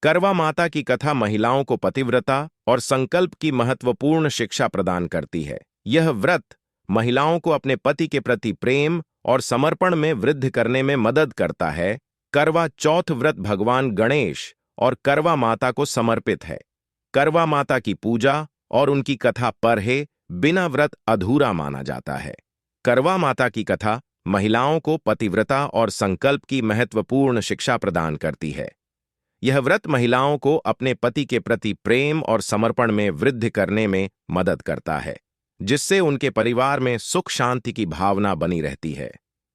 करवा माता की कथा महिलाओं को पतिव्रता और संकल्प की महत्वपूर्ण शिक्षा प्रदान करती है। यह व्रत महिलाओं को अपने पति के प्रति प्रेम और समर्पण में वृद्धि करने में मदद करता है। करवा चौथ व्रत भगवान गणेश और करवा माता को समर्पित है। करवा माता की पूजा और उनकी कथा पढ़े बिना व्रत अधूरा माना जाता है। करवा माता की कथा महिलाओं को पतिव्रता और संकल्प की महत्वपूर्ण शिक्षा प्रदान करती है। यह व्रत महिलाओं को अपने पति के प्रति प्रेम और समर्पण में वृद्धि करने में मदद करता है, जिससे उनके परिवार में सुख शांति की भावना बनी रहती है।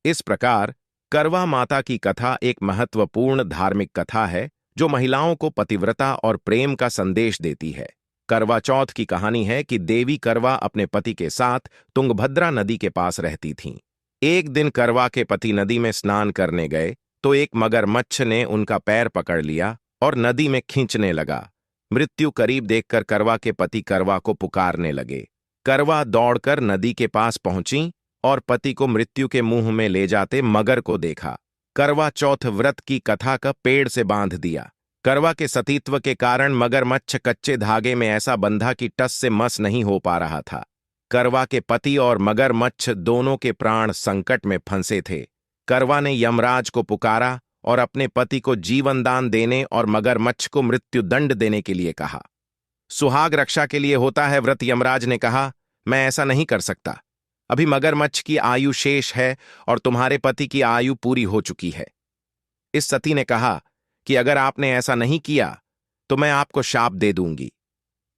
इस प्रकार करवा माता की कथा एक महत्वपूर्ण धार्मिक कथा है जो महिलाओं को पतिव्रता और प्रेम का संदेश देती है। करवा चौथ की कहानी है कि देवी करवा अपने पति के साथ तुंगभद्रा नदी के पास रहती थीं। एक दिन करवा के पति नदी में स्नान करने गए तो एक मगरमच्छ ने उनका पैर पकड़ लिया और नदी में खींचने लगा। मृत्यु करीब देखकर करवा के पति करवा को पुकारने लगे। करवा दौड़कर नदी के पास पहुंची और पति को मृत्यु के मुंह में ले जाते मगर को देखा। करवा चौथ व्रत की कथा का पेड़ से बांध दिया। करवा के सतीत्व के कारण मगरमच्छ कच्चे धागे में ऐसा बंधा कि टस से मस नहीं हो पा रहा था। करवा के पति और मगरमच्छ दोनों के प्राण संकट में फंसे थे। करवा ने यमराज को पुकारा और अपने पति को जीवन दान देने और मगरमच्छ को मृत्यु दंड देने के लिए कहा। सुहाग रक्षा के लिए होता है व्रत। यमराज ने कहा, मैं ऐसा नहीं कर सकता। अभी मगरमच्छ की आयु शेष है और तुम्हारे पति की आयु पूरी हो चुकी है। इस सती ने कहा कि अगर आपने ऐसा नहीं किया तो मैं आपको शाप दे दूंगी।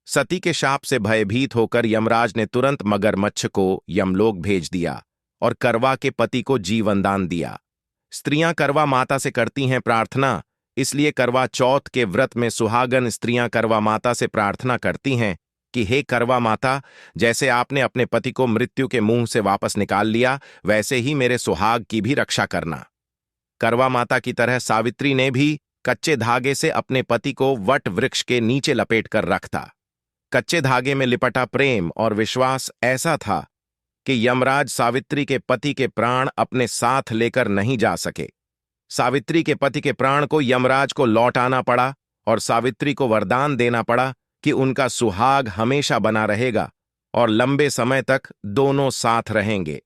सती के शाप से भयभीत होकर यमराज ने तुरंत मगरमच्छ को यमलोक भेज दिया और करवा के पति को जीवन दान दिया। स्त्रियां करवा माता से करती हैं प्रार्थना, इसलिए करवा चौथ के व्रत में सुहागन स्त्रियां करवा माता से प्रार्थना करती हैं कि हे करवा माता, जैसे आपने अपने पति को मृत्यु के मुंह से वापस निकाल लिया, वैसे ही मेरे सुहाग की भी रक्षा करना। करवा माता की तरह सावित्री ने भी कच्चे धागे से अपने पति को वट वृक्ष के नीचे लपेट कर रखा। कच्चे धागे में लिपटा प्रेम और विश्वास ऐसा था कि यमराज सावित्री के पति के प्राण अपने साथ लेकर नहीं जा सके। सावित्री के पति के प्राण को यमराज को लौटाना पड़ा और सावित्री को वरदान देना पड़ा कि उनका सुहाग हमेशा बना रहेगा और लंबे समय तक दोनों साथ रहेंगे।